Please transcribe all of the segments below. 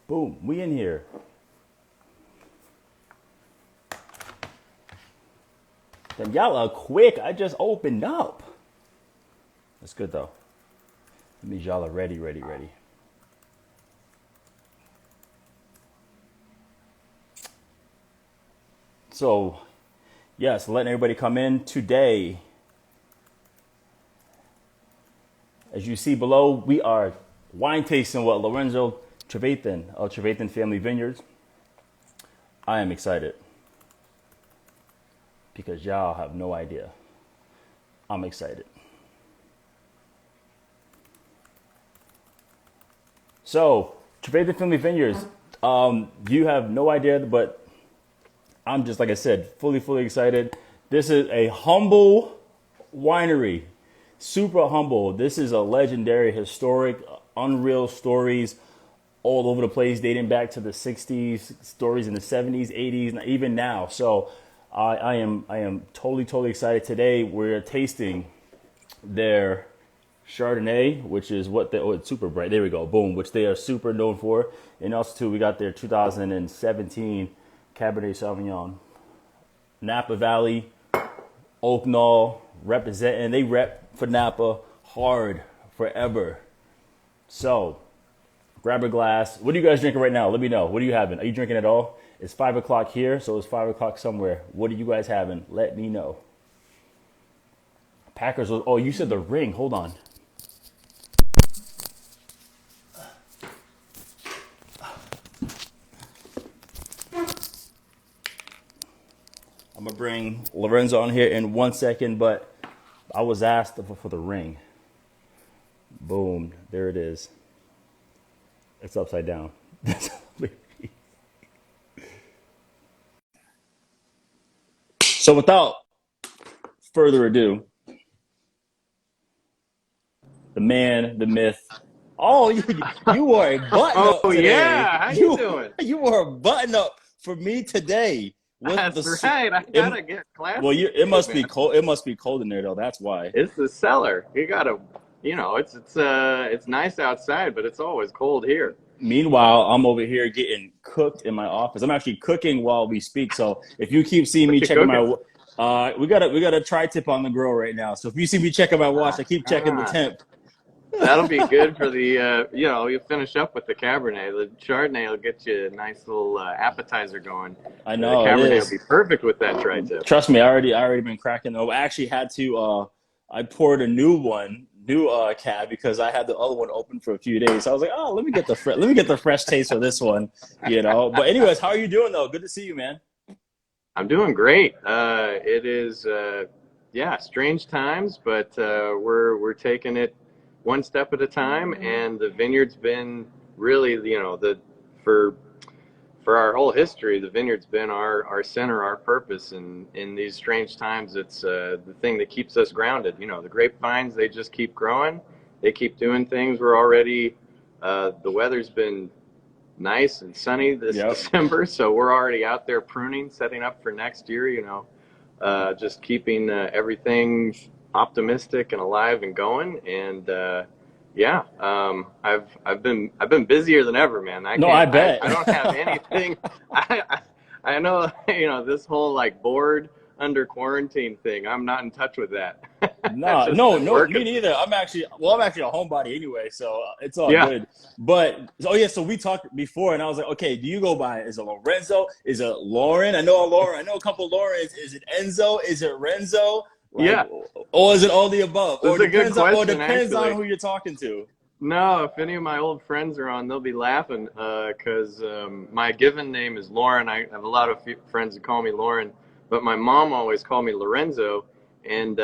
Boom, we in here. Then y'all are quick. I just opened up. That's good though. That means y'all are ready. So, yes, letting everybody come in today. As you see below, we are wine tasting what Lorenzo Trefethen of Trefethen Family Vineyards. I am excited because y'all have no idea. I'm excited. So, Trefethen Family Vineyards, you have no idea, but I'm just, like I said, fully excited. This is a humble winery, super humble. This is a legendary, historic, unreal stories all over the place, dating back to the 60s, stories in the 70s, 80s, and even now. So I am totally excited. Today we're tasting their Chardonnay, which is what they, oh, it's super bright. There we go, boom, which they are super known for. And also too, we got their 2017 Cabernet Sauvignon. Napa Valley, Oak Knoll, representing. They rep for Napa hard forever. So, grab a glass. What are you guys drinking right now? Let me know. What are you having? Are you drinking at all? It's 5 o'clock here, so it's 5 o'clock somewhere. What are you guys having? Let me know. Packers, oh, you said the ring. Hold on. I'm going to bring Lorenzo on here in 1 second, but I was asked for the ring. Boom. There it is. It's upside down. So without further ado, the man, the myth. Oh, you wore a button up Oh today. yeah, how you doing? You wore a button up for me today. With That's the right. I gotta get well, classy it today, must be man. cold. It must be cold in there though. That's why. It's the cellar. You gotta, it's nice outside, but it's always cold here. Meanwhile, I'm over here getting cooked in my office. I'm actually cooking while we speak. So if you keep seeing me What you checking cooking? my, we got a tri-tip on the grill right now. So if you see me checking my watch, I keep checking the Ah, temp. that'll be good for the, you finish up with the Cabernet. The Chardonnay will get you a nice little appetizer going. I The know it Cabernet will is. be perfect with that tri-tip. Trust me, I already been cracking. I actually had to. I poured a new cab because I had the other one open for a few days. So I was like, oh, let me get the fresh taste for this one, you know. But anyways, how are you doing though? Good to see you, man. I'm doing great. It is, yeah, strange times, but we're taking it one step at a time. And the vineyard's been really, the for for our whole history, the vineyard's been our center, our purpose. And in these strange times, it's the thing that keeps us grounded. The grapevines, they just keep growing. They keep doing things. We're already, the weather's been nice and sunny this Yep. December, so we're already out there pruning, setting up for next year. Just keeping everything optimistic and alive and going. And yeah, I've been busier than ever, man. I No, I can't. bet. I don't have anything. I know. This whole like bored under quarantine thing. I'm not in touch with that. I've No, just no, been no, me working. neither. I'm actually a homebody anyway, so it's all Yeah. good. But oh yeah, so we talked before, and I was like, okay, do you go by? Is it Lorenzo? Is it Lauren? I know a Lauren. I know a couple of Laurens. Is it Enzo? Is it Renzo? Like, Yeah. or is it all the above? That's a good Or question, depends on actually. who you're talking to. No, if any of my old friends are on, they'll be laughing because my given name is Lauren. I have a lot of friends who call me Lauren, but my mom always called me Lorenzo, and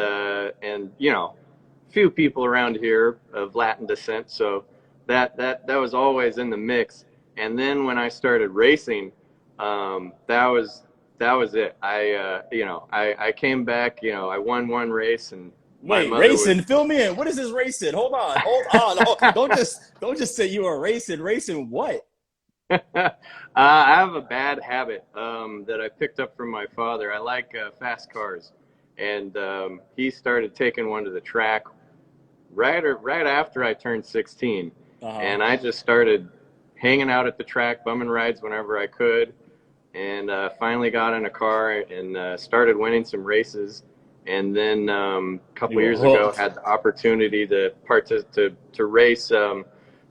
few people around here of Latin descent, so that was always in the mix. And then when I started racing, that was it. I came back. I won one race, and my Wait, mother was. racing? Fill me in. What is this racing? Hold on, hold on. Don't just say you are racing. Racing what? I have a bad habit that I picked up from my father. I like fast cars, and he started taking one to the track right after I turned 16, Uh huh. and I just started hanging out at the track, bumming rides whenever I could, and finally got in a car and started winning some races. And then a couple years ago, had the opportunity to race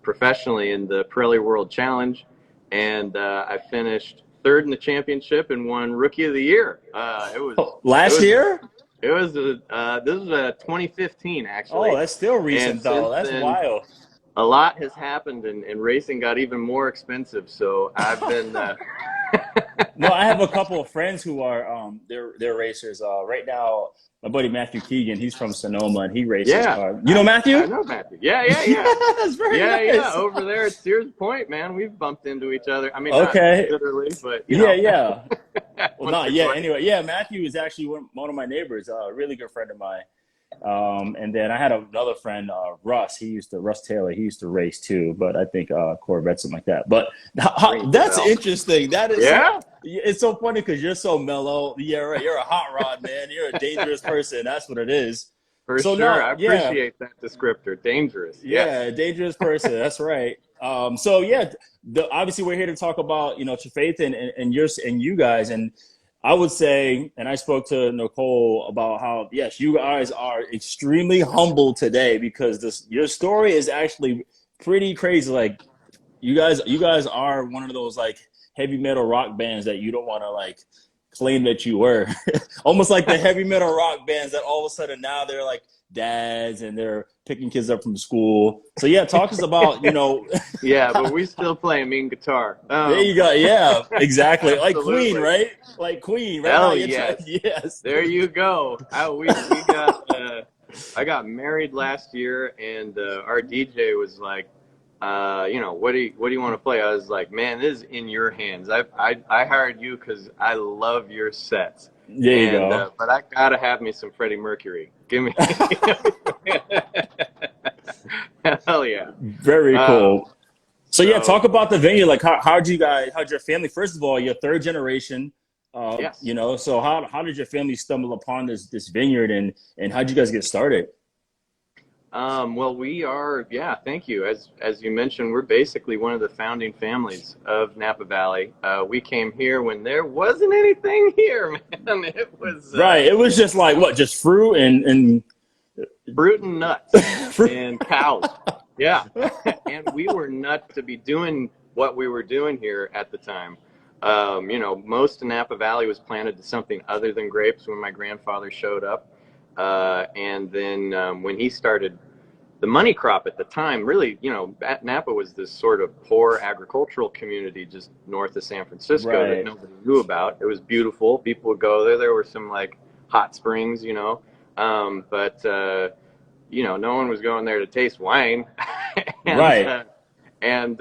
professionally in the Pirelli World Challenge, and I finished third in the championship and won Rookie of the Year. Last year? It was this was 2015 actually. Oh, that's still recent though. That's wild. A lot has happened, and racing got even more expensive. So I've been. No, I have a couple of friends who are they're racers. Right now, my buddy Matthew Keegan, he's from Sonoma, and he races. Yeah, you know Matthew? I know Matthew. Yeah. That's very nice. Yeah. Over there at Sears Point, man, we've bumped into each other. I mean, okay, not literally, but you know. Yeah. Well, not yet. Anyway, yeah, Matthew is actually one of my neighbors, a really good friend of mine. And then I had another friend, Russ Taylor. He used to race too, but I think Corvette, something like that. But that's interesting. That is, it's so funny because you're so mellow. Yeah, right. You're a hot rod, man. You're a dangerous person. That's what it is. For sure. I appreciate that descriptor. Dangerous. Yeah, dangerous person. That's right. So yeah, obviously we're here to talk about, Trefethen and you guys. And I would say, and I spoke to Nicole about how, yes, you guys are extremely humble today because your story is actually pretty crazy. Like you guys are one of those like heavy metal rock bands that you don't want to like claim that you were. Almost like the heavy metal rock bands that all of a sudden now they're like dads and they're picking kids up from school. So yeah, talk to us about, Yeah, but we still play mean guitar. There you go. Yeah, exactly. Like Queen, right? Like Queen, right? Hell yes. Yes. There you go. I got married last year, and our DJ was like, what do you want to play? I was like, man, this is in your hands. I hired you because I love your sets. There you go. But I gotta have me some Freddie Mercury. Give me. Hell yeah. Very cool. So yeah, talk about the venue. Like, how'd your family? First of all, you're third generation. Yes. So how did your family stumble upon this vineyard, and how'd you guys get started? Well, we are, thank you. As you mentioned, we're basically one of the founding families of Napa Valley. We came here when there wasn't anything here, man. It was right. It was just like what, just fruit and fruit and nuts and cows. Yeah, and we were nuts to be doing what we were doing here at the time. Most of Napa Valley was planted to something other than grapes when my grandfather showed up. And then when he started, the money crop at the time, really, Napa was this sort of poor agricultural community just north of San Francisco that nobody knew about. It was beautiful. People would go there. There were some like hot springs, but no one was going there to taste wine. And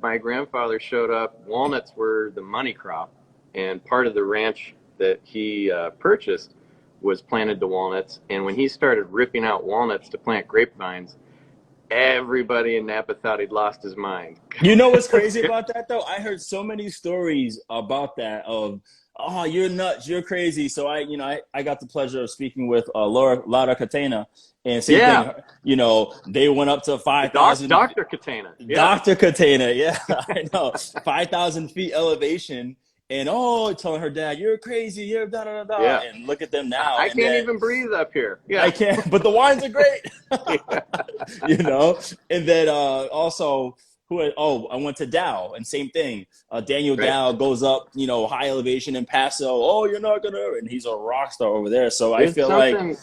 my grandfather showed up. Walnuts were the money crop, and part of the ranch that he purchased was planted to walnuts. And when he started ripping out walnuts to plant grapevines, everybody in Napa thought he'd lost his mind. You know what's crazy about that though? I heard so many stories about that of, oh, you're nuts, you're crazy. So I got the pleasure of speaking with Laura Catena, and same thing, they went up to 5,000. Dr. Catena. Yeah. Dr. Catena, yeah, I know. 5,000 feet elevation. And telling her dad, you're crazy, you're da da da da. Yeah. And look at them now. I can't even breathe up here. Yeah, I can't. But the wines are great. And then also, I went to Dow, and same thing. Daniel Dow goes up, high elevation in Paso. Oh, you're not gonna, and he's a rock star over there. So I feel like,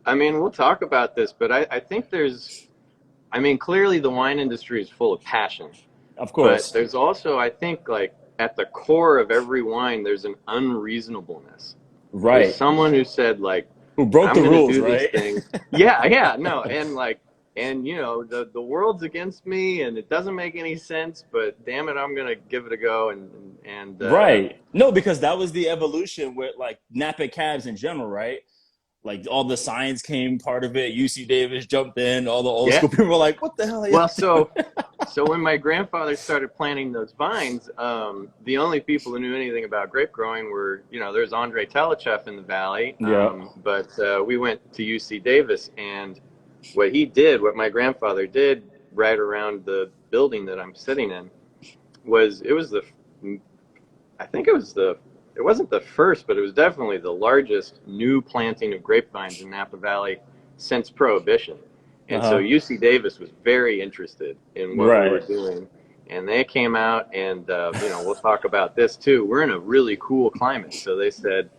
I mean, we'll talk about this, but I think clearly the wine industry is full of passion. Of course. But there's also, I think, like, at the core of every wine, there's an unreasonableness. Right. There's someone who said, like, who broke the rules, right? The world's against me, and it doesn't make any sense, but damn it, I'm gonna give it a go. And right. No, because that was the evolution with like Napa cabs in general, right? Like all the science came part of it. UC Davis jumped in. All the old school people were like, "What the hell?" Well, so when my grandfather started planting those vines, the only people who knew anything about grape growing were, there's Andre Telechev in the valley. But we went to UC Davis, and what my grandfather did, right around the building that I'm sitting in, I think it wasn't the first, but it was definitely the largest new planting of grapevines in Napa Valley since Prohibition. And so Uh-huh. UC Davis was very interested in what we were Right. doing. And they came out and, we'll talk about this too. We're in a really cool climate. So they said,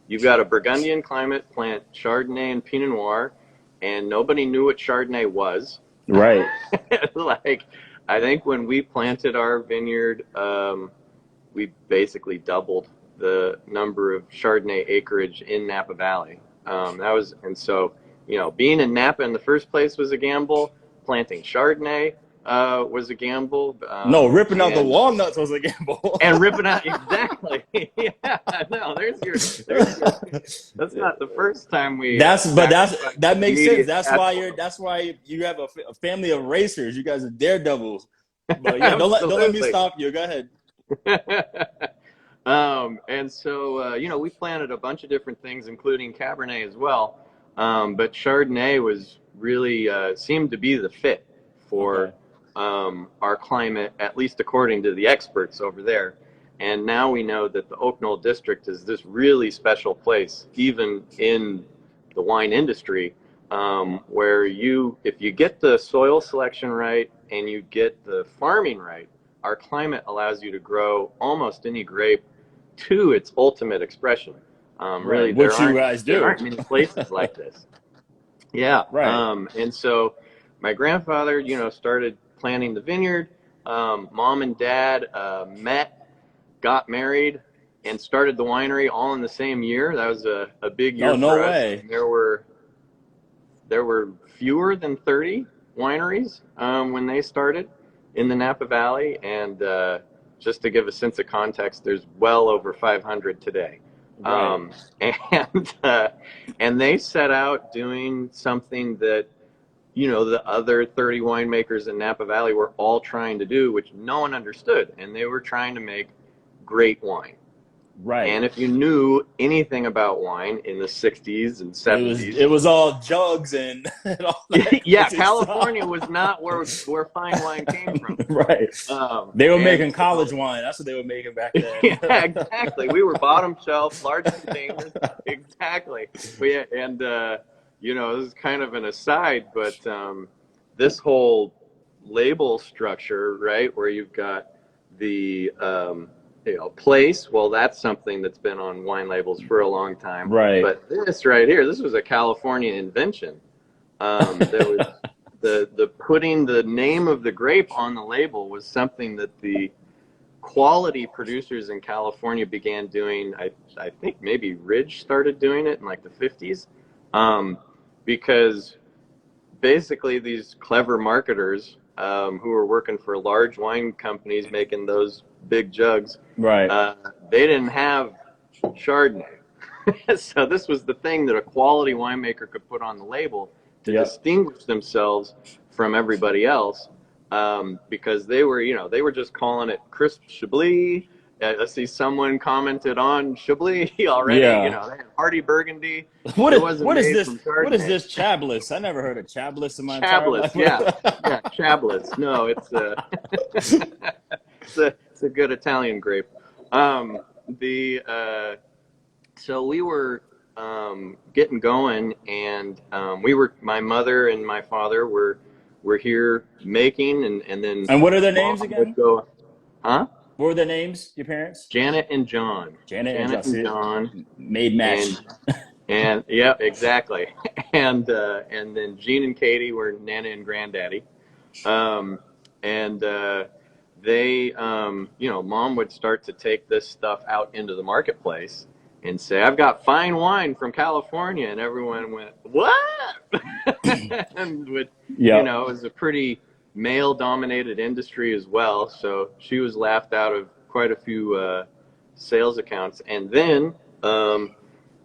you've got a Burgundian climate, plant Chardonnay and Pinot Noir. And nobody knew what Chardonnay was. Right. Like, I think when we planted our vineyard, we basically doubled the number of Chardonnay acreage in Napa Valley. Being in Napa in the first place was a gamble. Planting Chardonnay was a gamble. No, ripping out the walnuts was a gamble. And ripping out, exactly. Yeah, no, that's not the first time we. That makes sense. That's why you have a family of racers. You guys are daredevils. But yeah, don't let me stop you. Go ahead. We planted a bunch of different things, including Cabernet as well. But Chardonnay was really seemed to be the fit for our climate, at least according to the experts over there. And now we know that the Oak Knoll District is this really special place, even in the wine industry, where if you get the soil selection right and you get the farming right, our climate allows you to grow almost any grape to its ultimate expression. Really, which you guys do. There aren't many places like this. Yeah. Right. And so my grandfather, started planting the vineyard. Mom and dad met, got married, and started the winery all in the same year. That was a big year for us. Way. There were fewer than 30 wineries when they started in the Napa Valley, and just to give a sense of context, there's well over 500 today. Right. And they set out doing something that the other 30 winemakers in Napa Valley were all trying to do, which no one understood, and they were trying to make great wine. Right. And if you knew anything about wine in the 60s and 70s, it was all jugs and all that. Yeah, California was not where fine wine came from. Right. They were making college wine. That's what they were making back then. Yeah, exactly. We were bottom shelf, large containers. Exactly. This is kind of an aside, but this whole label structure, right, where you've got the place, well, that's something that's been on wine labels for a long time. Right. But this right here, this was a California invention. There was the putting the name of the grape on the label was something that the quality producers in California began doing. I think maybe Ridge started doing it in like the 50s, because basically these clever marketers who were working for large wine companies making those big jugs, right? They didn't have Chardonnay. So this was the thing that a quality winemaker could put on the label to distinguish themselves from everybody else, because they were just calling it crisp Chablis. I see someone commented on Chablis already. Yeah. They had Hardy Burgundy. What is this Chablis? I never heard of Chablis in my entire life. Yeah, Chablis. No, it's a good Italian grape. So we were getting going, and my mother and my father were here making, and then. And what are their names again? Huh? What were their names, your parents? Janet and John. Janet and John. Made match. And yeah, exactly. And then Gene and Katie were Nana and Granddaddy. They, Mom would start to take this stuff out into the marketplace and say, "I've got fine wine from California," and everyone went, "What?" And it was a pretty male-dominated industry as well, so she was laughed out of quite a few sales accounts. And then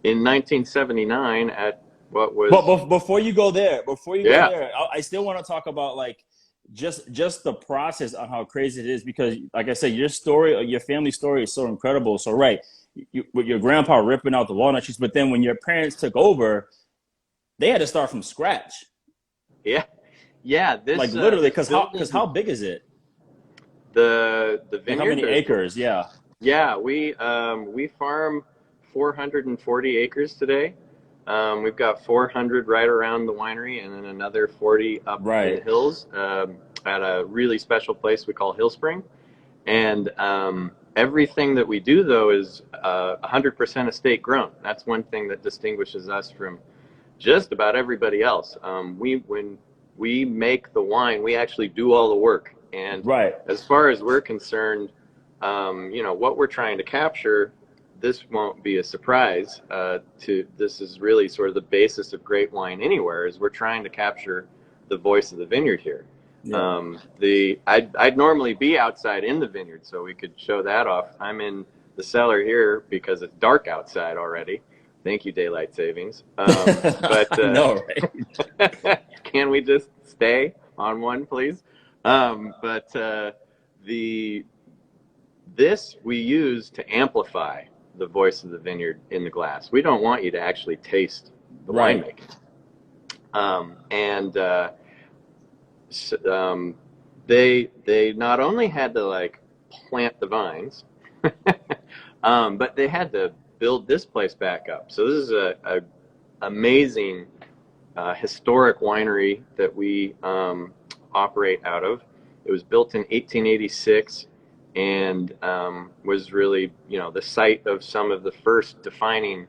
in 1979, at what was... But before you go there, I still want to talk about just the process on how crazy it is, because like I said, your family story is so incredible. So with your grandpa ripping out the walnut trees, but then when your parents took over, they had to start from scratch. Yeah, this literally, because how big is it? The Like how vineyard, many acres? Yeah. yeah, we farm 440 acres today. We've got 400 right around the winery, and then another 40 up in the Right. hills at a really special place we call Hill Spring. And everything that we do, though, is 100% estate grown. That's one thing that distinguishes us from just about everybody else. When we make the wine, we actually do all the work. And Right. as far as we're concerned, what we're trying to capture, this won't be a surprise this is really sort of the basis of great wine anywhere, is we're trying to capture the voice of the vineyard here. Yeah. I'd normally be outside in the vineyard so we could show that off. I'm in the cellar here because it's dark outside already. Thank you, daylight savings. But No, right. can we just stay on one, please? But this we use to amplify the voice of the vineyard in the glass. We don't want you to actually taste the Right. winemaking. They not only had to like plant the vines, but they had to build this place back up. So this is a amazing historic winery that we operate out of. It was built in 1886 and was really, the site of some of the first defining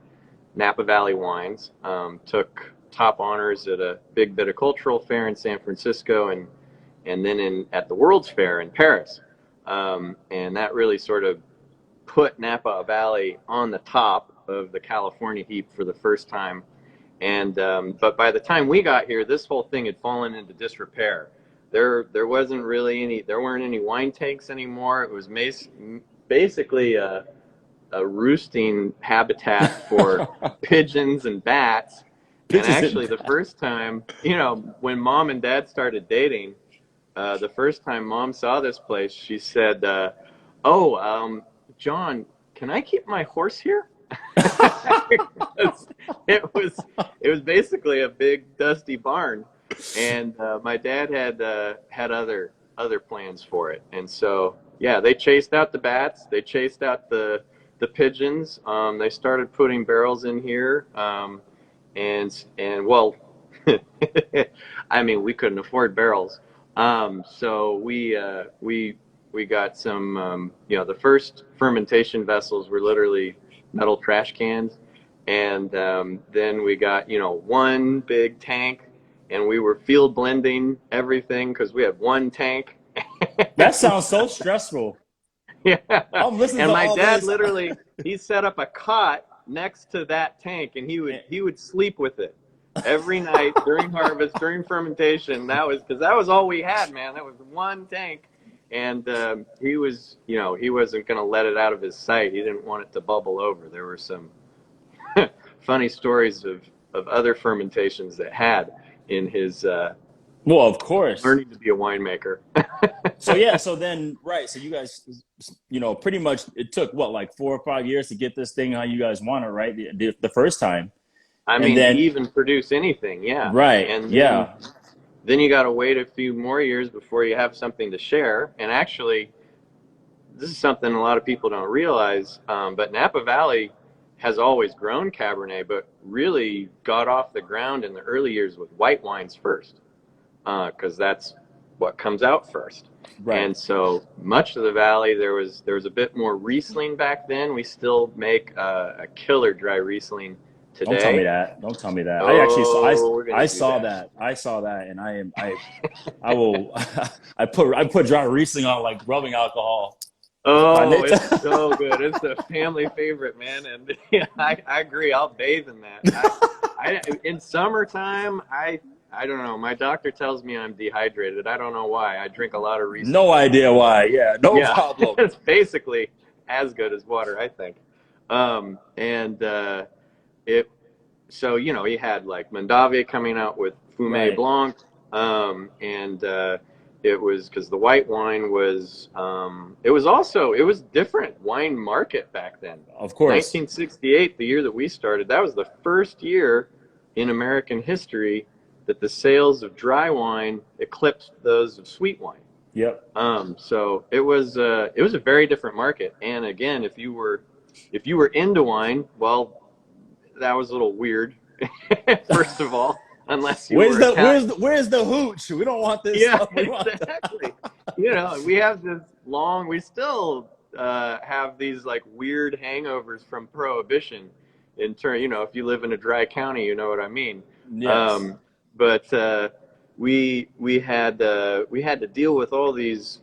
Napa Valley wines. Took top honors at a big viticultural fair in San Francisco and then at the World's Fair in Paris. And that really sort of put Napa Valley on the top of the California heap for the first time. And but by the time we got here, this whole thing had fallen into disrepair. There weren't any wine tanks anymore. It was basically a roosting habitat for pigeons and bats. And actually, the first time, when Mom and Dad started dating, the first time Mom saw this place, she said, John, can I keep my horse here? It was basically a big dusty barn, and my dad had other plans for it, and so yeah, they chased out the bats, they chased out the pigeons. They started putting barrels in here, and well, I mean, we couldn't afford barrels, so we got some, the first fermentation vessels were literally metal trash cans. And then we got, one big tank, and we were field blending everything because we had one tank. That sounds so stressful. Yeah. I'm listening And to my all dad this. literally, he set up a cot next to that tank, and he would sleep with it every night during harvest, during fermentation. That was all we had, man. That was one tank. And he wasn't going to let it out of his sight. He didn't want it to bubble over. There were some funny stories of other fermentations that had in his Well, of course. learning to be a winemaker. So yeah, so you guys, pretty much it took what, like 4 or 5 years to get this thing how you guys want it, right? The first time. I mean, to even produce anything, yeah. Right. And yeah. Then you got to wait a few more years before you have something to share. And actually, this is something a lot of people don't realize, but Napa Valley has always grown Cabernet, but really got off the ground in the early years with white wines first, because that's what comes out first. Right. And so much of the valley, there was a bit more Riesling back then. We still make a killer dry Riesling today. Don't tell me that. Don't tell me that. I saw that, and I will. I put dry Riesling on like rubbing alcohol. Oh, it's so good. It's a family favorite, man. And yeah, I agree. I'll bathe in that. In summertime, I don't know. My doctor tells me I'm dehydrated. I don't know why. I drink a lot of Riesling. No idea why. Yeah, no problem. It's basically as good as water, I think. So you had like Mondavi coming out with Fumé Blanc, and it was because the white wine was it was different wine market back then. Of course. 1968, the year that we started, that was the first year in American history that the sales of dry wine eclipsed those of sweet wine. Yep. So it was a very different market. And again, if you were into wine, well, that was a little weird. First of all, unless you were Italian. Where's the hooch? We don't want this Yeah, stuff. We want exactly. You know, we have this long. We still have these like weird hangovers from Prohibition. In turn, you know, if you live in a dry county, you know what I mean. Yes. But we had to deal with all these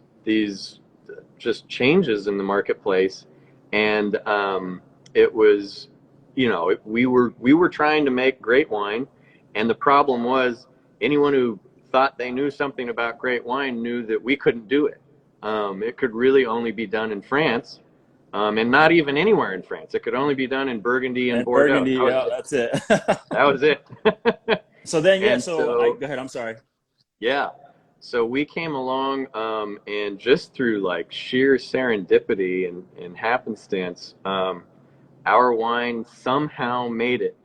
just changes in the marketplace, and it was, you know, we were trying to make great wine, and the problem was anyone who thought they knew something about great wine knew that we couldn't do it. It could really only be done in France, and not even anywhere in France. It could only be done in Burgundy and Bordeaux. Burgundy, yeah, that's it. That was it. So then, yeah. And Go ahead. I'm sorry. Yeah. So we came along, and just through like sheer serendipity and happenstance, our wine somehow made it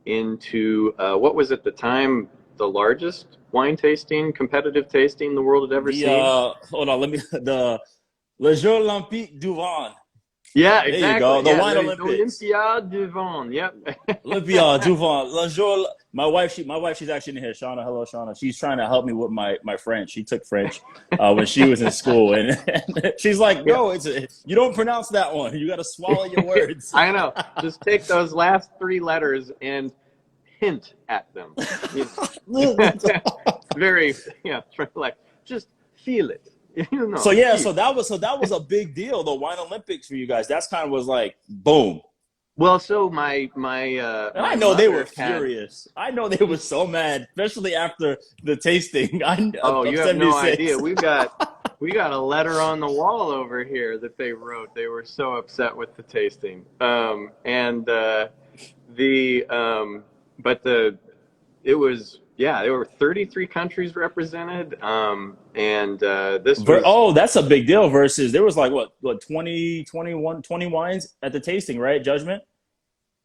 into what was at the time the largest wine tasting, competitive tasting the world had ever seen. Hold on, Le Jeux Olympiques du Vin. Yeah, There exactly. you go. The Yeah, Wine Olympics. Olympiade du Vin. Yep. Olympia du Vin. Le Jeux. My wife, she's actually in here. Shauna, hello, Shauna. She's trying to help me with my French. She took French when she was in school, and she's like, "No, you don't pronounce that one. You got to swallow your words." I know. Just take those last three letters and hint at them. Very, like just feel it. You know, so that was a big deal. The Wine Olympics for you guys. That's kind of was like boom. Well, so my I know they were furious. I know they were so mad, especially after the tasting. You have no idea. We got a letter on the wall over here that they wrote. They were so upset with the tasting. It was, there were 33 countries represented. This was, that's a big deal versus there was like what 20 wines at the tasting, right? Judgment.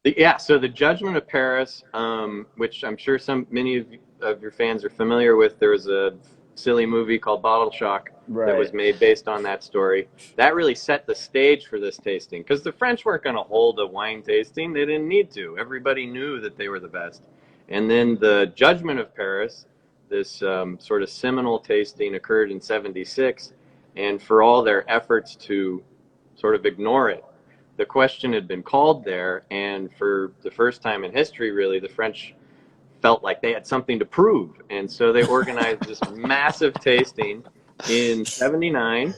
Yeah. So the Judgment of Paris, which I'm sure many of your fans are familiar with. There was a silly movie called Bottle Shock that was made based on that story. That really set the stage for this tasting because the French weren't going to hold a wine tasting. They didn't need to. Everybody knew that they were the best. And then the Judgment of Paris, this sort of seminal tasting, occurred in '76. And for all their efforts to sort of ignore it, the question had been called there. And for the first time in history, really, the French felt like they had something to prove. And so they organized this massive tasting in '79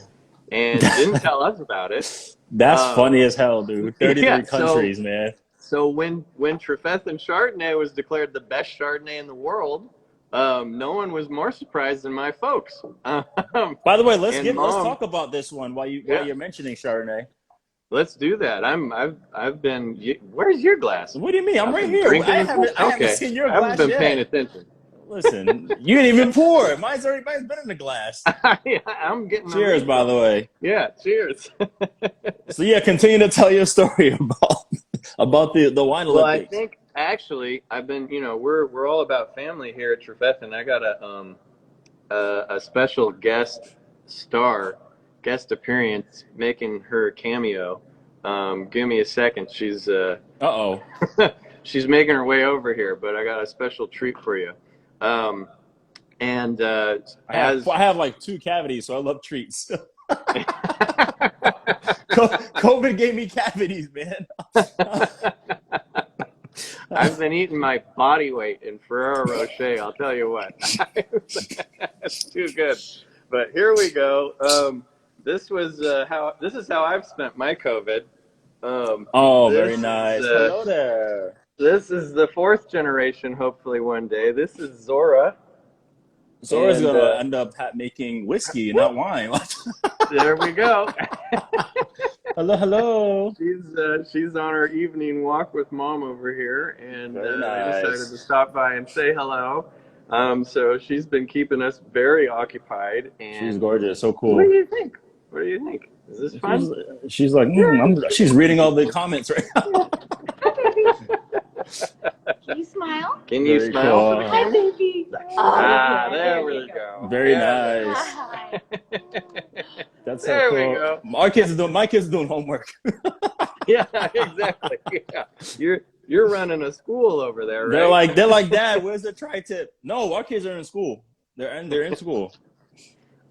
and didn't tell us about it. That's funny as hell, dude. 33 countries, man. So when Trefethen Chardonnay was declared the best Chardonnay in the world, no one was more surprised than my folks. By the way, let's talk about this one while you're mentioning Chardonnay. Let's do that. I've been. Where's your glass? What do you mean? I'm right here. I haven't seen your glass I haven't been paying attention. Listen, you didn't even pour. Mine's been in the glass. I'm getting. Cheers, by the way. Yeah, cheers. So continue to tell your story about the Wine Olympics. Well, I think actually I've been. We're all about family here at Trefethen. I got a special guest appearance making her cameo. Give me a second. She's she's making her way over here, but I got a special treat for you. I have like 2 cavities, so I love treats. COVID gave me cavities, man. I've been eating my body weight in Ferrero Rocher. I'll tell you what, it's too good. But here we go. This is how I've spent my COVID. Very nice. Hello there. This is the 4th generation, hopefully one day. This is Zora. Zora's going to end up making whiskey and not wine. There we go. Hello. She's on her evening walk with Mom over here, and nice. I decided to stop by and say hello. So she's been keeping us very occupied. And she's gorgeous. So cool. What do you think? Is this fun? She's like, she's reading all the comments right now. Can you smile? Can you Very smile for the cool. Hi, camera? baby. Ah, Oh, there you we go. go. Very Yeah, nice. Hi. That's so there we cool. go. My kids are doing homework. Yeah, exactly. Yeah, you're running a school over there, They're right? like, Dad, where's the tri-tip? No, our kids are in school. They're in school.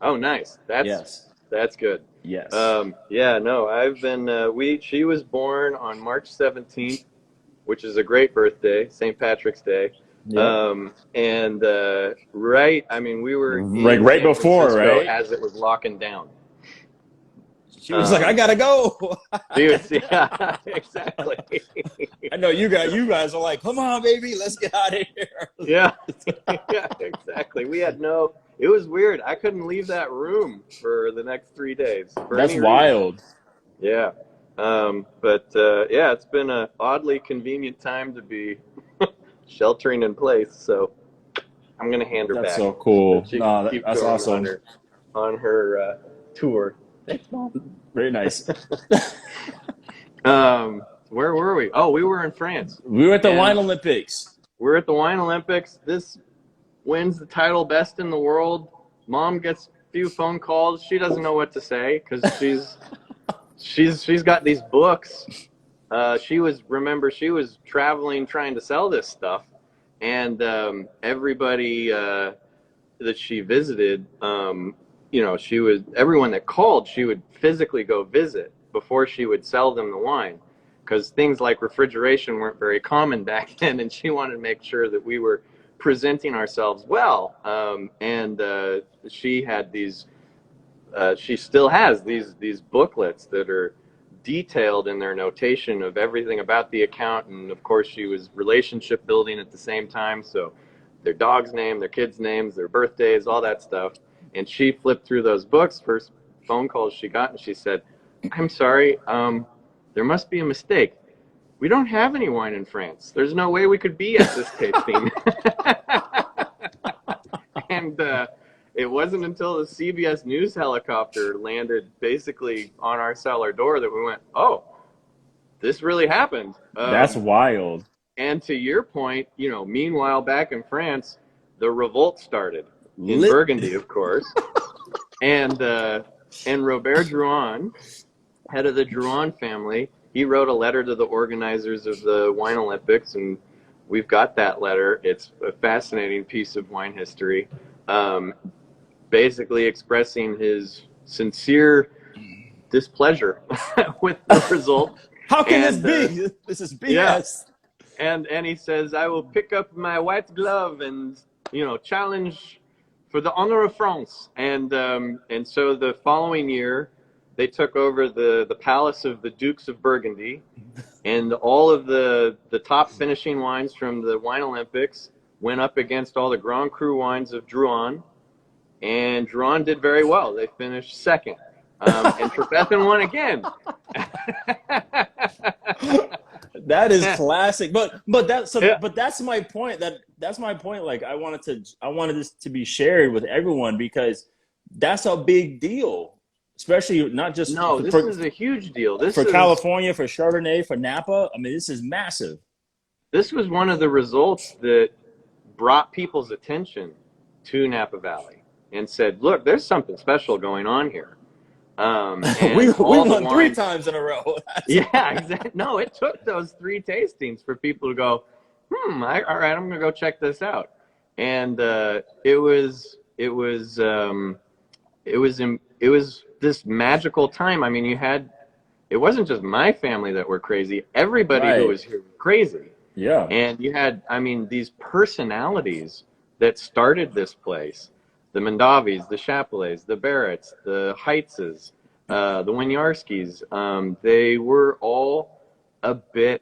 Oh, nice. Yes. That's good. Yes. Yeah, no, I've been. She was born on March 17th, which is a great birthday, St. Patrick's Day. Yep. And right, I mean, we were Like in right San before, Francisco right? as it was locking down. She was like, I gotta go. Dude, yeah, exactly. I know you guys are like, come on, baby, let's get out of here. Yeah, yeah, exactly. It was weird. I couldn't leave that room for the next 3 days. That's wild. Yeah. But yeah, it's been a oddly convenient time to be sheltering in place. So I'm going to hand her back. That's so cool. So she No, can keep that's going awesome. on her tour. Thanks, Mom. Very nice. Where were we? Oh, we were in France. We were at the Wine Olympics. We're at the Wine Olympics. This wins the title best in the world. Mom gets a few phone calls. She doesn't know what to say because she's got these books. She was traveling trying to sell this stuff, and everybody that she visited, everyone that called, she would physically go visit before she would sell them the wine, because things like refrigeration weren't very common back then, and she wanted to make sure that we were presenting ourselves well. And she had these. She still has these booklets that are detailed in their notation of everything about the account, and of course she was relationship building at the same time, so their dog's name, their kids' names, their birthdays, all that stuff. And she flipped through those books, first phone calls she got, and she said, I'm sorry, there must be a mistake. We don't have any wine in France. There's no way we could be at this tasting. And it wasn't until the CBS News helicopter landed basically on our cellar door that we went, oh, this really happened. That's wild. And to your point, meanwhile, back in France, the revolt started in Burgundy, of course. And Robert Drouin, head of the Drouin family, he wrote a letter to the organizers of the Wine Olympics, and we've got that letter. It's a fascinating piece of wine history, basically expressing his sincere displeasure with the result. How can this be? This is BS. Yeah. And he says, I will pick up my white glove and challenge for the honor of France. And so the following year, they took over the palace of the Dukes of Burgundy, and all of the top finishing wines from the Wine Olympics went up against all the Grand Cru wines of Drouin, and Drouin did very well. They finished second, and Trefethen won again. That is classic, but that's my point. That's my point. Like I wanted this to be shared with everyone, because that's a big deal. Especially not just this is a huge deal. This for is, California, for Chardonnay, for Napa. I mean, this is massive. This was one of the results that brought people's attention to Napa Valley and said, "Look, there's something special going on here." We won 3 times in a row. Yeah, exactly. No, it took those 3 tastings for people to go, all right, I'm gonna go check this out. And it was this magical time. I mean, it wasn't just my family that were crazy. Everybody who was here was crazy. Yeah. And you had, these personalities that started this place. The Mondavis, the Chapelets, the Barretts, the Heitzes, the Winiarskis. They were all a bit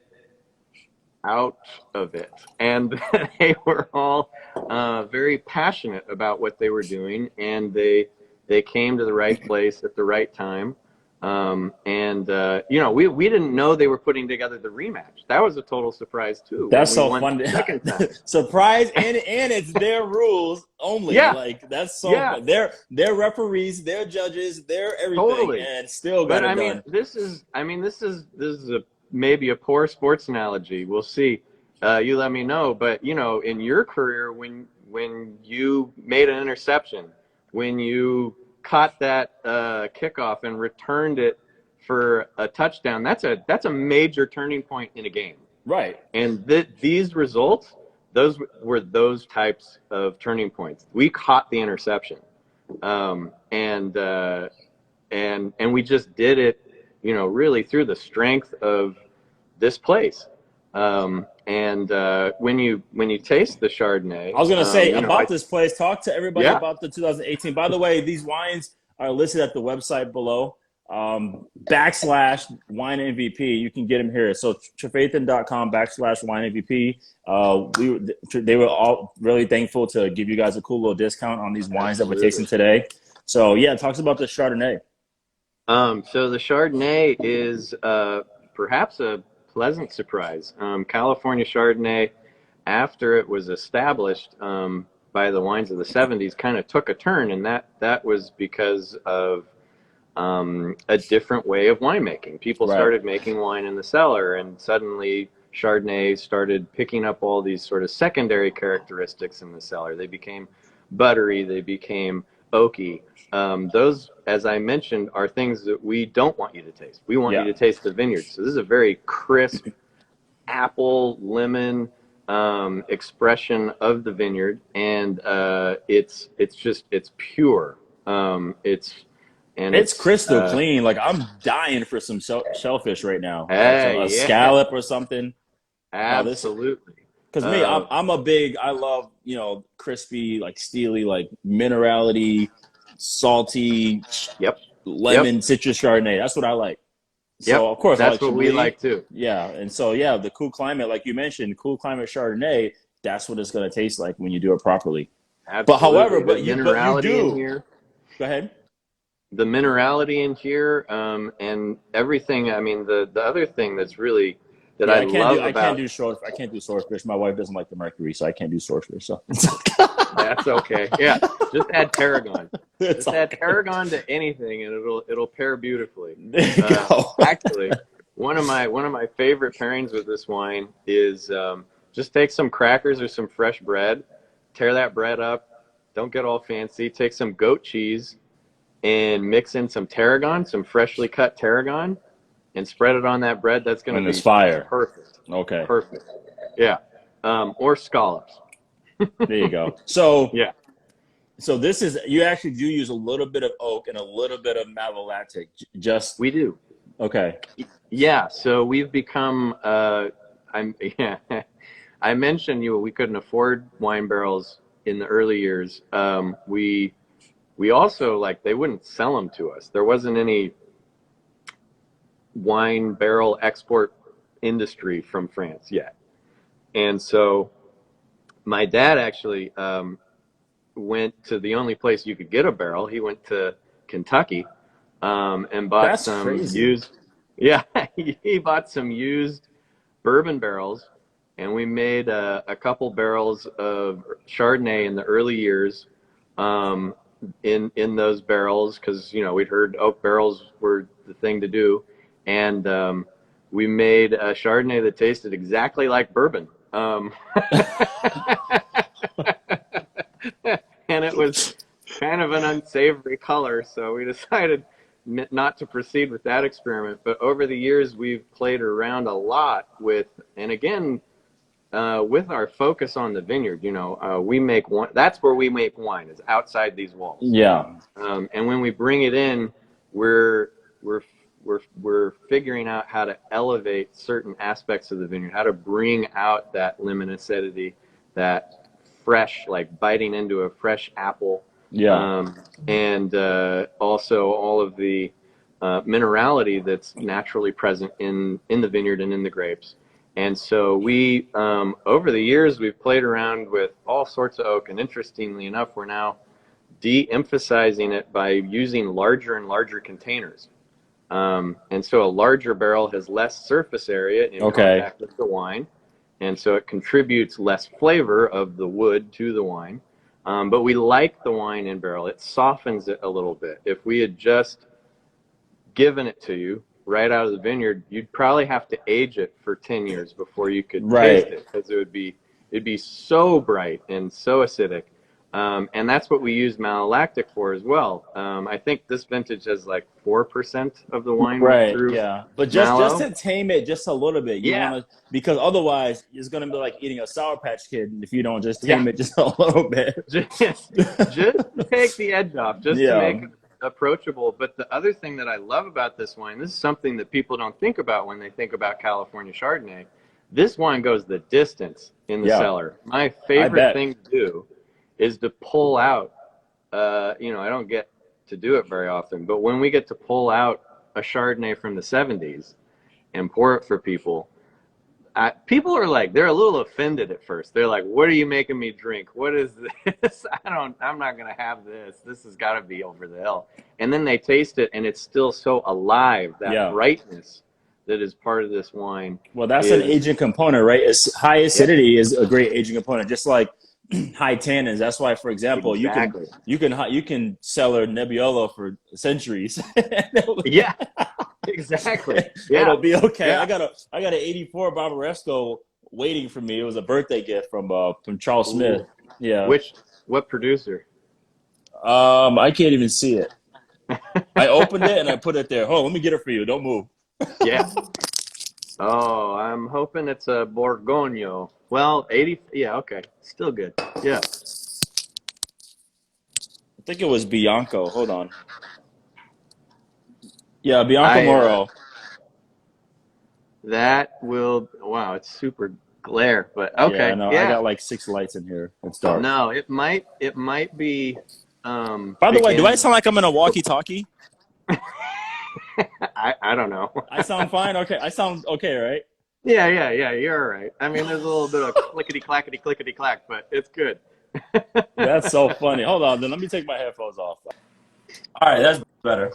out of it. And they were all very passionate about what they were doing. And they came to the right place at the right time. We didn't know they were putting together the rematch. That was a total surprise too. That's so fun. Surprise, and it's their rules only. Yeah. Like that's so fun. They're referees, they're judges, they're everything, totally. And still got it done. This is maybe a poor sports analogy. We'll see. you let me know. But you know, in your career, when you made an interception, when you caught that kickoff and returned it for a touchdown, that's a major turning point in a game. Right. And these results, those were those types of turning points. We caught the interception, and we just did it, you know, really through the strength of this place. When you taste the Chardonnay, I was gonna say you know, about this place. Talk to everybody yeah, about the 2018. By the way, these wines are listed at the website below. /wine MVP. You can get them here. So Trefethen.com /wine MVP. They were all really thankful to give you guys a cool little discount on these wines that we're tasting today. So yeah, talks about the Chardonnay. So the Chardonnay is perhaps a pleasant surprise. California Chardonnay, after it was established by the wines of the 70s, kind of took a turn, and that was because of a different way of winemaking. People started making wine in the cellar, and suddenly Chardonnay started picking up all these sort of secondary characteristics in the cellar. They became buttery, they became oaky. Those, as I mentioned, are things that we don't want you to taste. We want you to taste the vineyard. So this is a very crisp apple, lemon expression of the vineyard, and it's pure. It's crystal clean. Like I'm dying for some shellfish right now. Hey, a scallop or something. Absolutely. Because me, I love, you know, crispy, like steely, like minerality, salty, lemon, citrus Chardonnay. That's what I like. So of course, that's what we like too. Yeah, and so yeah, the cool climate, like you mentioned, cool climate Chardonnay. That's what it's going to taste like when you do it properly. Absolutely. But however, you do. In here. Go ahead. The minerality in here, and everything. I mean, the other thing that's really I can't do swordfish. My wife doesn't like the mercury, so I can't do swordfish. So that's okay. Yeah, just add tarragon. Add tarragon to anything, and it'll pair beautifully. There you go. Actually, one of my favorite pairings with this wine is just take some crackers or some fresh bread, tear that bread up. Don't get all fancy. Take some goat cheese and mix in some tarragon, some freshly cut tarragon, and spread it on that bread. That's going to be fire. Perfect. Okay. Perfect. Yeah. Or scallops. There you go. So yeah. So this is, you actually do use a little bit of oak and a little bit of malolactic. We do. Okay. Yeah. So we've become. I mentioned we couldn't afford wine barrels in the early years. We also, they wouldn't sell them to us. There wasn't any wine barrel export industry from France yet. And so my dad actually went to the only place you could get a barrel. He went to Kentucky and bought used. Yeah, he bought some used bourbon barrels, and we made a couple barrels of Chardonnay in the early years. In those barrels, because we'd heard oak barrels were the thing to do, and we made a Chardonnay that tasted exactly like bourbon, and it was kind of an unsavory color, so we decided not to proceed with that experiment. But over the years, we've played around a lot with, and again, with our focus on the vineyard, we make wine. That's where we make wine, is outside these walls. Yeah. And when we bring it in, we're figuring out how to elevate certain aspects of the vineyard, how to bring out that lemon acidity, that fresh, like biting into a fresh apple. Yeah. And also all of the minerality that's naturally present in the vineyard and in the grapes. And so we, over the years, we've played around with all sorts of oak, and interestingly enough, we're now de-emphasizing it by using larger and larger containers. And so a larger barrel has less surface area in contact with the wine, and so it contributes less flavor of the wood to the wine. But we like the wine in barrel. It softens it a little bit. If we had just given it to you right out of the vineyard, you'd probably have to age it for 10 years before you could Right. taste it, because it'd be so bright and so acidic. And that's what we use malolactic for as well. I think this vintage has like 4% of the wine went Right, through yeah, but just malo. to tame it just a little bit, you Yeah, want to, because otherwise it's gonna be like eating a Sour Patch Kid if you don't just yeah. tame it just a little bit. Just to take the edge off, just to Yeah, make it approachable. But the other thing that I love about this wine, this is something that people don't think about when they think about California Chardonnay. This wine goes the distance in the yeah, cellar. My I favorite bet. thing to do is to pull out, I don't get to do it very often, but when we get to pull out a Chardonnay from the 70s and pour it for people, people are like, they're a little offended at first. They're like, what are you making me drink? What is this? I'm not going to have this. This has got to be over the hill. And then they taste it, and it's still so alive. That Yeah. brightness that is part of this wine Well, that's an aging component, right? It's, high yeah, acidity is a great aging component, just like high tannins. That's why, for example, exactly. you can cellar Nebbiolo for centuries. Yeah, exactly. It'll Yeah, be okay. yeah. I got an '84 Barbaresco waiting for me. It was a birthday gift from Charles Smith. Ooh. Yeah. What producer? I can't even see it. I opened it and I put it there. Oh, let me get it for you. Don't move. Yeah. Oh, I'm hoping it's a Borgogno. Well, 80. Yeah, okay. Still good. Yeah. I think it was Bianco. Hold on. Yeah, Bianco I Moro. That will. Wow, it's super glare, but Yeah, okay. no, I Yeah. got like 6 lights in here. It's dark. No, it might be By the way, do I begin. sound like I'm in a walkie-talkie? I don't know. I sound fine. Okay, I sound okay, right? Yeah. You're all right. I mean, there's a little bit of clickety clackety clickety clack, but it's good. That's so funny. Hold on, then let me take my headphones off. All right, that's better.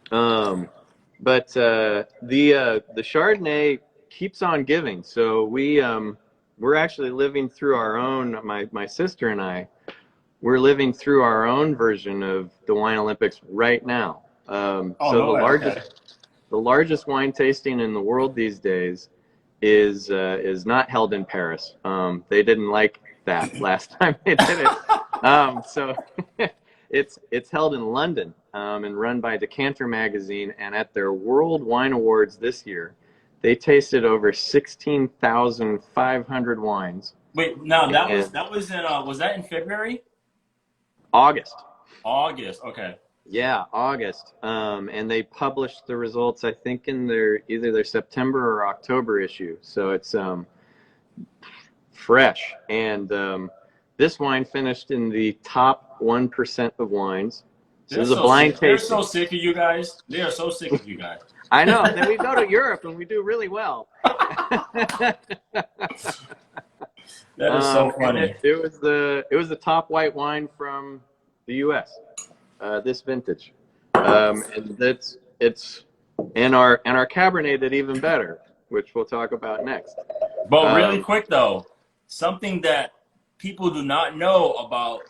But the Chardonnay keeps on giving. So we're actually living through our own. My sister and I, we're living through our own version of the Wine Olympics right now. Oh So no, okay. the largest wine tasting in the world these days is not held in Paris. They didn't like that last time they did it. So it's held in London and run by Decanter Magazine. And at their World Wine Awards this year, they tasted over 16,500 wines. Wait, now that And was in was that in February? August. August. Okay. Yeah, August. And they published the results, I think, in either their September or October issue. So it's fresh. And this wine finished in the top 1% of wines. So it was a blind They're so tasting. sick of you guys. They are so sick of you guys. I know. Then we go to Europe and we do really well. That is so And funny. it was the top white wine from the U.S. This vintage, and it's and our Cabernet did even better, which we'll talk about next. But really quick though, something that people do not know about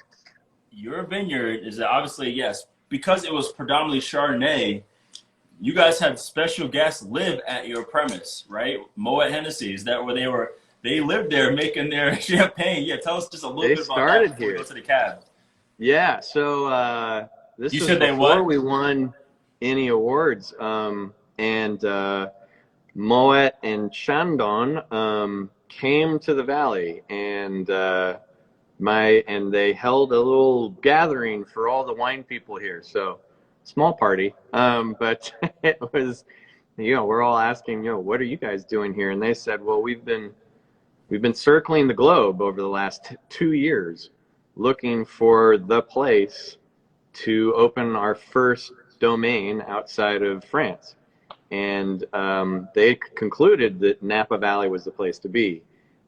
your vineyard is that obviously, yes, because it was predominantly Chardonnay, you guys had special guests live at your premise, right? Moet Hennessy, is that where they lived there making their champagne? Yeah, tell us just a little They bit about started that before we here. go to the cab. Yeah, so this You was said they before what? we won any awards, and Moet and Chandon came to the valley, and they held a little gathering for all the wine people here. So small party, but it was, we're all asking, what are you guys doing here? And they said, well, we've been circling the globe over the last 2 years, looking for the place to open our first domain outside of France. And they concluded that Napa Valley was the place to be.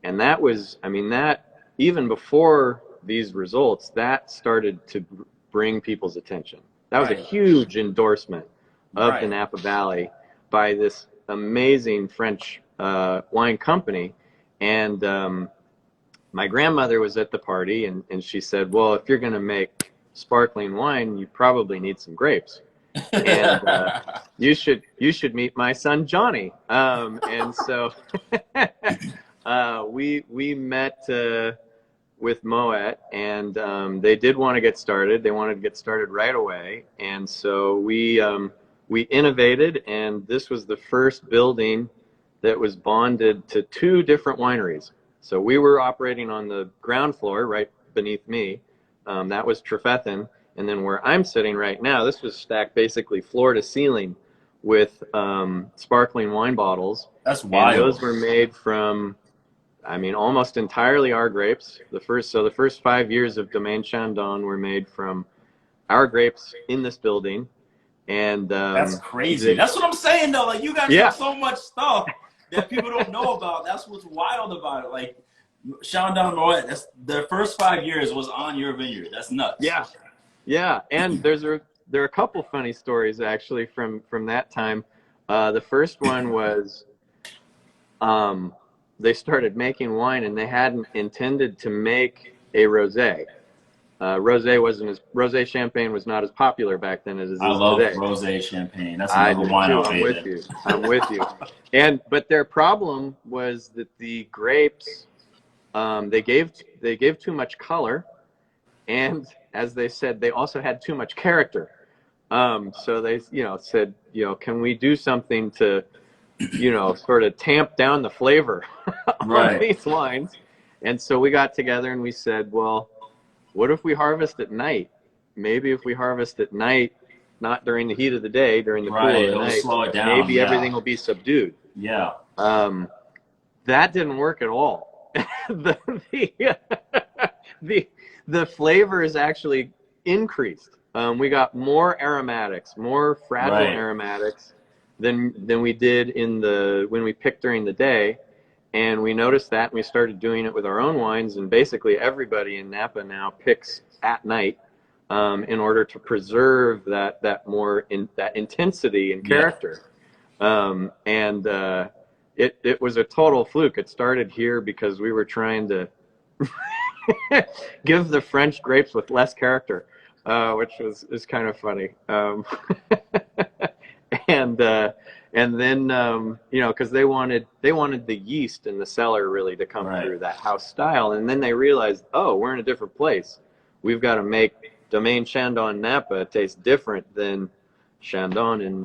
And that was, that even before these results, that started to bring people's attention. That was a Right. huge endorsement of the Right. Napa Valley by this amazing French wine company. And my grandmother was at the party, and she said, well, if you're going to make sparkling wine, you probably need some grapes. and you should meet my son Johnny. And so we met with Moet, and they did want to get started. They wanted to get started right away, and so we innovated, and this was the first building that was bonded to 2 different wineries. So we were operating on the ground floor right beneath me. That was Trefethen. And then where I'm sitting right now, this was stacked basically floor to ceiling with sparkling wine bottles. That's wild. And those were made from, I mean, almost entirely our grapes. The first 5 years of Domaine Chandon were made from our grapes in this building. And that's crazy. That's what I'm saying, though. Like, you guys have so much stuff that people don't know about. That's what's wild about it. Like, Chandon Moet, that's the first 5 years was on your vineyard. That's nuts. Yeah. Yeah, and there are a couple funny stories actually from that time. The first one was they started making wine, and they hadn't intended to make a rosé. Rosé champagne was not as popular back then as it is today. I love rosé champagne. That's another wine I'll I'm with you. I'm with you. But their problem was that the grapes they gave too much color, and as they said, they also had too much character. So they, said, can we do something to, sort of tamp down the flavor on these wines? And so we got together and we said, well, what if we harvest at night? Maybe if we harvest at night, not during the heat of the day, during the cool of the night, slow it down. Maybe everything will be subdued. Yeah. That didn't work at all. The flavors actually increased. We got more aromatics, more fragile aromatics than we did when we picked during the day. And we noticed that, and we started doing it with our own wines. And basically everybody in Napa now picks at night in order to preserve that intensity and character. It was a total fluke. It started here because we were trying to give the French grapes with less character, which is kind of funny. And then because they wanted the yeast in the cellar really to come through that house style, and then they realized, oh, we're in a different place. We've got to make Domaine Chandon Napa taste different than Chandon in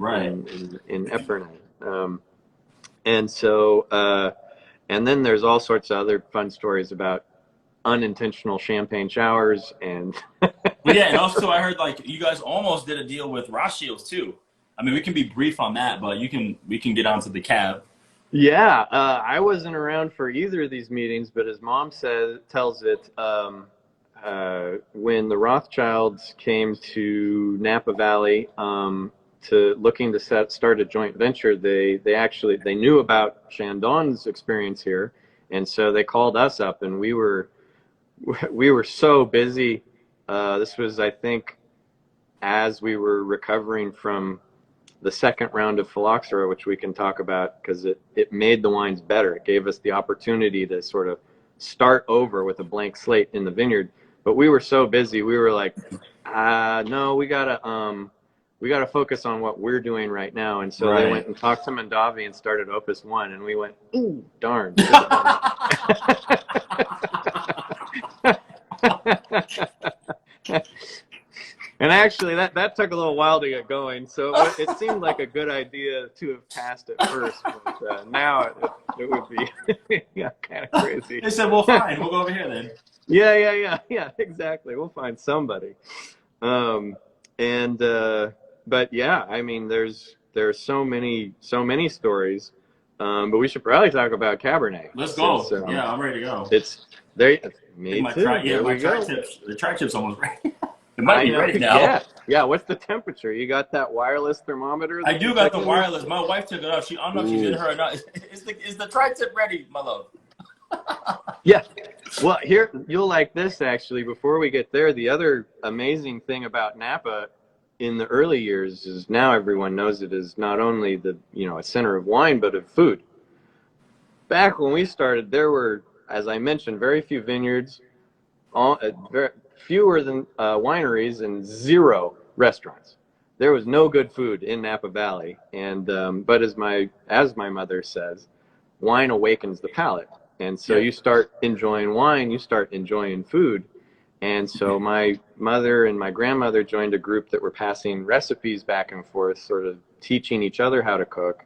Epernay. And so and then there's all sorts of other fun stories about unintentional champagne showers and and also I heard like you guys almost did a deal with Rothschilds too. I mean, we can be brief on that, but we can get onto the cab. Yeah, I wasn't around for either of these meetings, but as Mom tells it, when the Rothschilds came to Napa Valley looking to start a joint venture, they knew about Chandon's experience here, and so they called us up, and we were so busy. This was, I think, as we were recovering from the second round of phylloxera, which we can talk about because it made the wines better. It gave us the opportunity to sort of start over with a blank slate in the vineyard. But we were so busy, we were like, no, we gotta focus on what we're doing right now. And so they went and talked to Mondavi and started Opus 1, and we went, ooh, darn. And actually, that took a little while to get going, so it seemed like a good idea to have passed at first, but now it would be kind of crazy. They said, well, fine, we'll go over here then. Yeah, exactly. We'll find somebody. But yeah, I mean, there's so many stories, but we should probably talk about Cabernet. Let's go. Yeah, I'm ready to go. It's there. Me too. The tri-tip's almost ready. It might be ready now. Yeah. What's the temperature? You got that wireless thermometer? I do got the wireless. My wife took it off. I don't know if she's in her or not. Is the tri-tip ready, my love? Yeah. Well, here, you'll like this, actually. Before we get there, the other amazing thing about Napa in the early years is now everyone knows it is not only a center of wine, but of food. Back when we started, there were, as I mentioned, very few vineyards, fewer than wineries, and 0 restaurants. there was no good food in Napa Valley. And but as my mother says, wine awakens the palate. And so you start enjoying wine, you start enjoying food. And so my mother and my grandmother joined a group that were passing recipes back and forth, sort of teaching each other how to cook.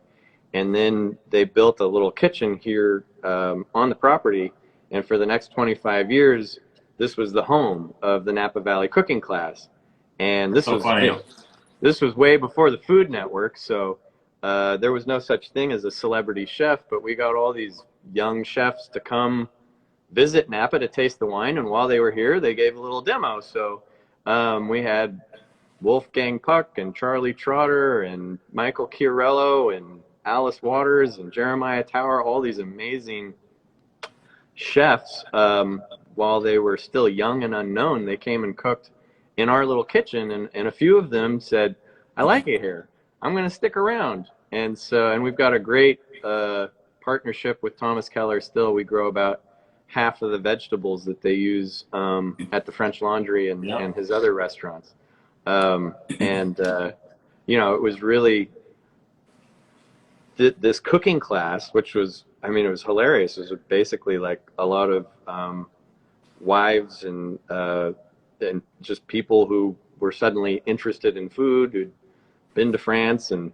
And then they built a little kitchen here on the property. And for the next 25 years, this was the home of the Napa Valley cooking class. And this was funny. This was way before the Food Network, so there was no such thing as a celebrity chef, but we got all these young chefs to come visit Napa to taste the wine, and while they were here, they gave a little demo. So we had Wolfgang Puck and Charlie Trotter and Michael Chiarello and Alice Waters and Jeremiah Tower, all these amazing chefs. While they were still young and unknown, they came and cooked in our little kitchen, and a few of them said, I like it here. I'm going to stick around. And we've got a great partnership with Thomas Keller still. We grow about half of the vegetables that they use at the French Laundry and his other restaurants. It was really this cooking class, which was, it was hilarious. It was basically like a lot of wives and just people who were suddenly interested in food, who'd been to France and,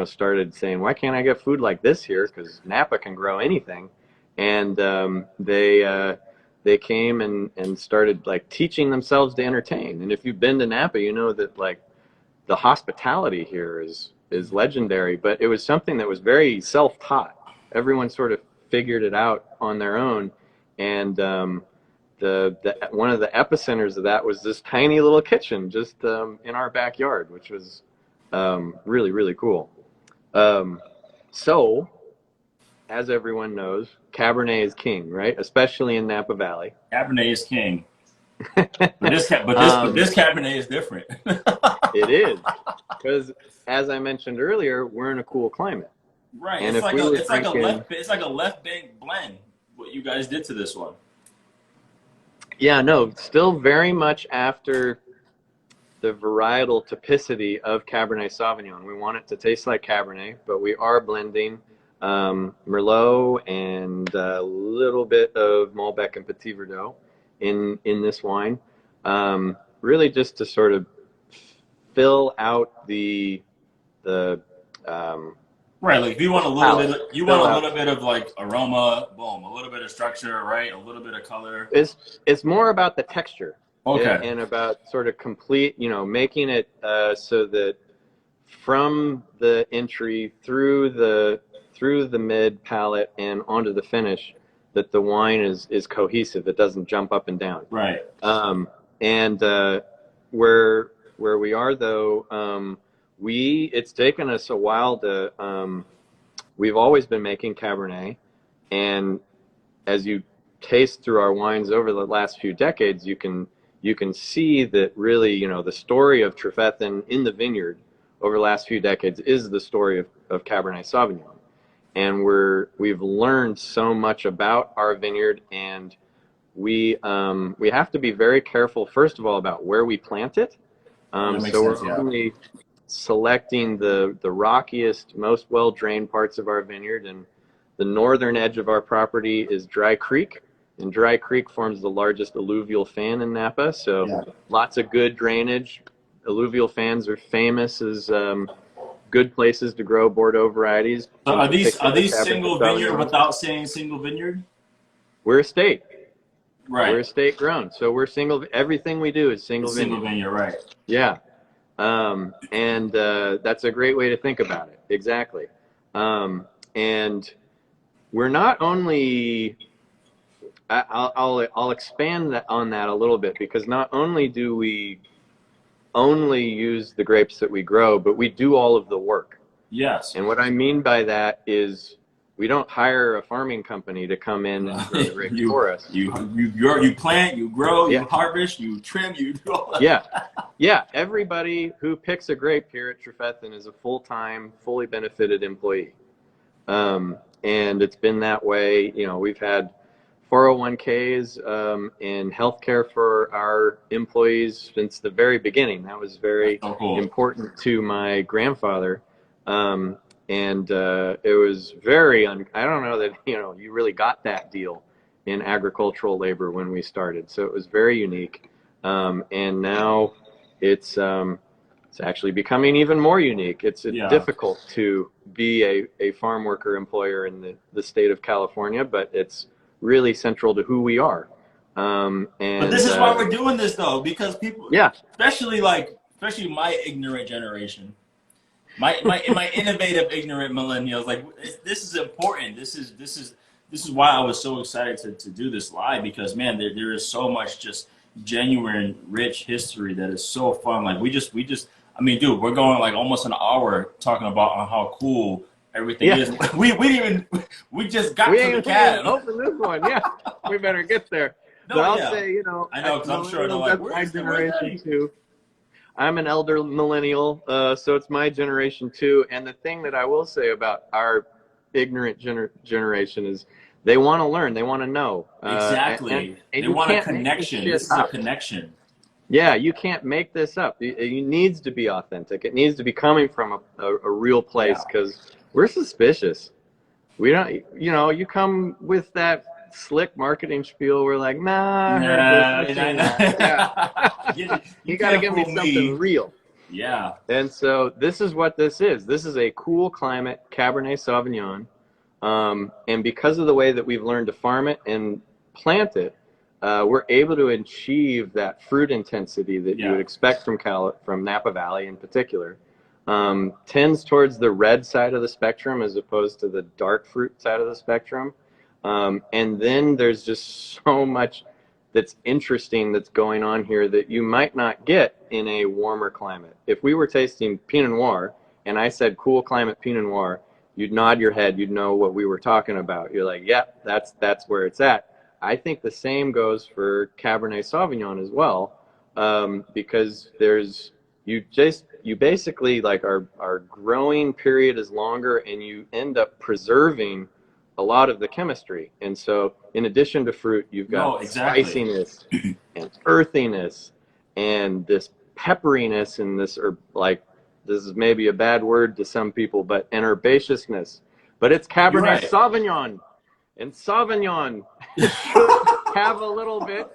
started saying, why can't I get food like this here? Because Napa can grow anything. And they came and started like teaching themselves to entertain. And if you've been to Napa, you know that like the hospitality here is legendary, but it was something that was very self-taught. Everyone sort of figured it out on their own. And one of the epicenters of that was this tiny little kitchen just in our backyard, which was really, really cool. So, as everyone knows, Cabernet is king, right? Especially in Napa Valley. Cabernet is king. But this Cabernet is different. It is, because as I mentioned earlier, we're in a cool climate. Right. And it's like a left bank blend. What you guys did to this one. Yeah, no, still very much after the varietal typicity of Cabernet Sauvignon. We want it to taste like Cabernet, but we are blending Merlot and a little bit of Malbec and Petit Verdot in this wine, really just to sort of fill out the right, like if you want a little bit of like aroma, boom, a little bit of structure, right, a little bit of color. It's more about the texture, okay, and about sort of complete, making it so that from the entry through the mid palate and onto the finish, that the wine is cohesive. It doesn't jump up and down. Right. Where we are though, it's taken us a while to, we've always been making Cabernet, and as you taste through our wines over the last few decades, you can see that really, the story of Trefethen in the vineyard over the last few decades is the story of Cabernet Sauvignon. And we've learned so much about our vineyard, and we have to be very careful, first of all, about where we plant it. We're only selecting the rockiest, most well-drained parts of our vineyard, and the northern edge of our property is Dry Creek, and Dry Creek forms the largest alluvial fan in Napa, lots of good drainage. Alluvial fans are famous as good places to grow Bordeaux varieties. So are these single vineyard without saying single vineyard? We're estate. Right. We're estate grown, so we're single. Everything we do is single vineyard. Single vineyard, right? Yeah. And that's a great way to think about it. Exactly. And we're not only, I'll expand on that a little bit, because not only do we only use the grapes that we grow, but we do all of the work. Yes. And what I mean by that is we don't hire a farming company to come in and grow the grapes for us. You plant, you grow, you harvest, you trim, you do all that. Yeah. Everybody who picks a grape here at Trefethen is a full-time, fully benefited employee. And it's been that way. We've had 401ks and healthcare for our employees since the very beginning. That was very So cool. important to my grandfather. And it was very, I don't know that, you really got that deal in agricultural labor when we started. So it was very unique. And now it's actually becoming even more unique. It's difficult to be a farm worker employer in the state of California, but it's really central to who we are. But this is why we're doing this, though, because people, especially my ignorant generation, my innovative ignorant millennials, like this is important. This is why I was so excited to do this live, because man, there is so much just genuine, rich history that is so fun. Like we just I mean, dude, we're going like almost an hour talking about how cool everything is. We just got to the cab. Open this one, we better get there. No, but I'll say, I know, because I'm sure that's my generation too. I'm an elder millennial, so it's my generation too. And the thing that I will say about our ignorant generation is they want to learn, they want to know. Exactly. And they want a connection. This is a connection. Yeah, you can't make this up. It needs to be authentic. It needs to be coming from a real place, because we're suspicious. We don't, you come with that slick marketing spiel. We're like, nah. You got to give me something real. Yeah. And so this is what this is. This is a cool climate Cabernet Sauvignon. And because of the way that we've learned to farm it and plant it, we're able to achieve that fruit intensity that you would expect from Napa Valley in particular. Tends towards the red side of the spectrum as opposed to the dark fruit side of the spectrum. And then there's just so much that's interesting that's going on here that you might not get in a warmer climate. If we were tasting Pinot Noir and I said cool climate Pinot Noir, you'd nod your head, you'd know what we were talking about. You're like, that's where it's at. I think the same goes for Cabernet Sauvignon as well, because you basically, like, our growing period is longer and you end up preserving a lot of the chemistry. And so in addition to fruit, you've got spiciness and earthiness and this pepperiness and this this is maybe a bad word to some people, but an herbaceousness. But it's Cabernet Sauvignon. And Sauvignon should have a little bit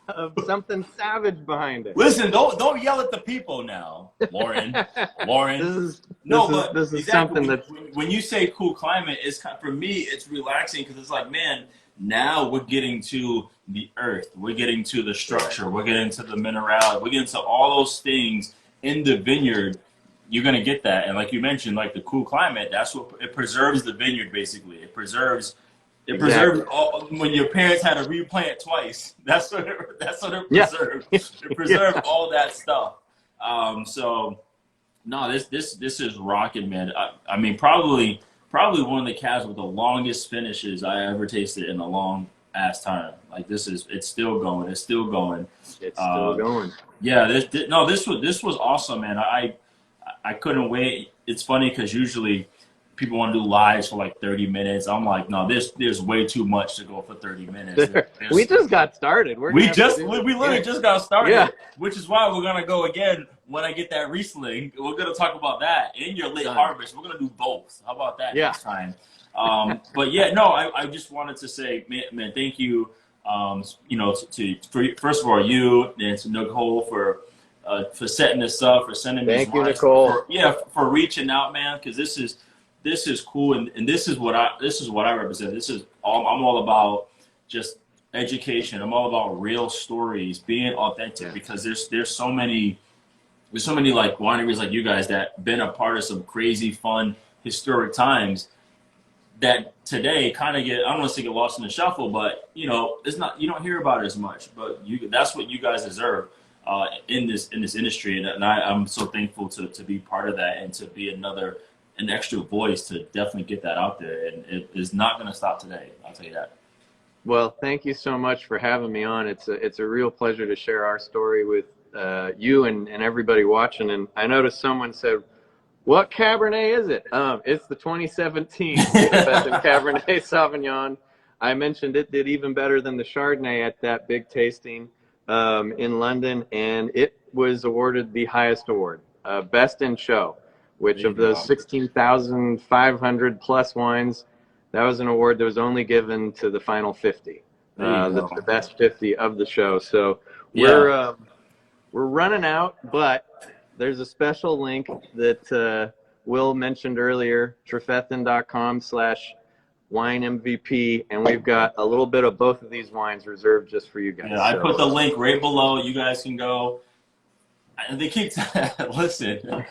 of something savage behind it. Listen, don't yell at the people now, Lauren. This is something that when you say cool climate, it's for me, it's relaxing, because it's like, man, now we're getting to the earth, we're getting to the structure, we're getting to the minerality, we're getting to all those things in the vineyard. You're gonna get that, and like you mentioned, like the cool climate, that's what it preserves the vineyard. Basically, it preserves. It preserved when your parents had to replant twice. That's what it preserved. It preserved all that stuff. So no, this is rocking, man. I mean, probably one of the cabs with the longest finishes I ever tasted in a long ass time. Like it's still going. It's still going. It's still going. Yeah. This was awesome, man. I couldn't wait. It's funny because usually people want to do lives for like 30 minutes. I'm like, no, there's way too much to go for 30 minutes. We just got started. We literally just got started, which is why we're going to go again when I get that Riesling. We're going to talk about that in your late harvest. We're going to do both. How about that next time? But yeah, no, I just wanted to say, man, thank you, for first of all, you and to Nicole for setting this up, for sending me. Thank you, Nicole. For reaching out, man, because this is cool, and this is what I represent. I'm all about just education. I'm all about real stories, being authentic, because there's so many like wineries like you guys that been a part of some crazy fun historic times that today kind of I don't want to say get lost in the shuffle, but it's not, you don't hear about it as much, but that's what you guys deserve in this industry, and I'm so thankful to be part of that and to be an extra voice to definitely get that out there, and it is not going to stop today. I'll tell you that. Well, thank you so much for having me on. It's a real pleasure to share our story with you and everybody watching. And I noticed someone said, "What Cabernet is it?" It's the 2017 Trefethen Cabernet Sauvignon. I mentioned it did even better than the Chardonnay at that big tasting in London, and it was awarded the highest award, Best in Show, which of those 16,500 plus wines, that was an award that was only given to the final 50, the best 50 of the show. So we're running out, but there's a special link that Will mentioned earlier, trefethen.com/wine MVP, and we've got a little bit of both of these wines reserved just for you guys. Yeah, I put the link right below. You guys can go. And they keep listen.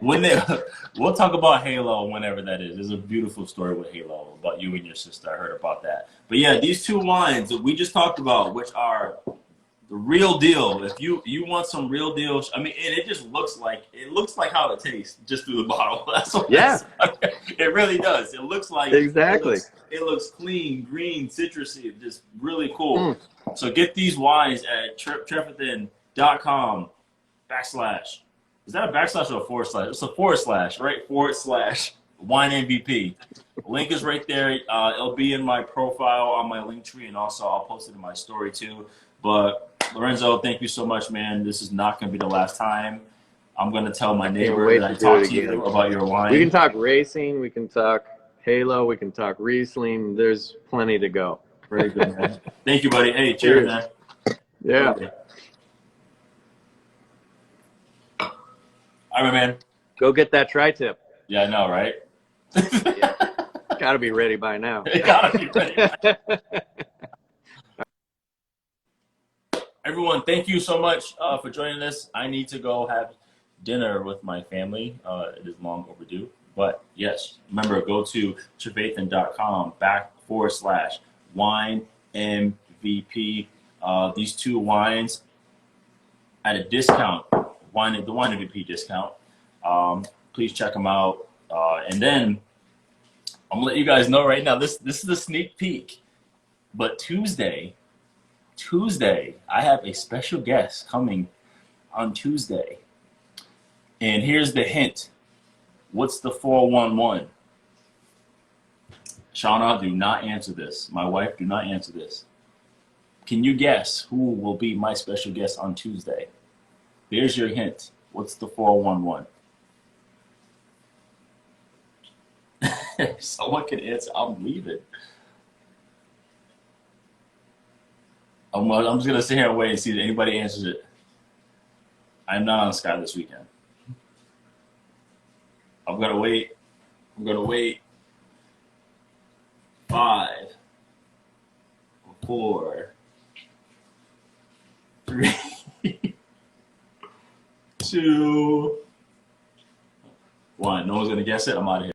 We'll talk about Halo whenever that is. There's a beautiful story with Halo about you and your sister. I heard about that. But yeah, these two wines that we just talked about, which are the real deal. If you want some real deal, I mean, and it just looks like how it tastes just through the bottle. That's what it really does. It looks like exactly. It looks clean, green, citrusy, just really cool. So get these wines at trefethen.com. / is that a backslash or a forward slash? It's a forward slash, right? / wine MVP. Link is right there. It'll be in my profile on my link tree, and also I'll post it in my story too. But Lorenzo, thank you so much, man. This is not going to be the last time. I'm going to tell my neighbor that I talked to you about your wine. We can talk racing. We can talk Halo. We can talk Riesling. There's plenty to go. Very good, man. Thank you, buddy. Hey, cheers, man. Yeah. Okay. All right, man. Go get that tri-tip. Yeah, I know, right? Yeah. Got to be ready by now. Gotta be ready. Everyone, thank you so much for joining us. I need to go have dinner with my family. It is long overdue. But yes, remember, go to trefethen.com / wine MVP. These two wines at a discount. The wine MVP discount. Please check them out. And then I'm gonna let you guys know right now. This is a sneak peek. But Tuesday, I have a special guest coming on Tuesday. And here's the hint. What's the 411? Shauna, do not answer this. My wife, do not answer this. Can you guess who will be my special guest on Tuesday? Here's your hint. What's the 411? Someone can answer. I'm leaving. I'm just going to sit here and wait and see if anybody answers it. I'm not on Sky this weekend. I'm going to wait. 5, 4, 3, 2, 1. No one's going to guess it. I'm out of here.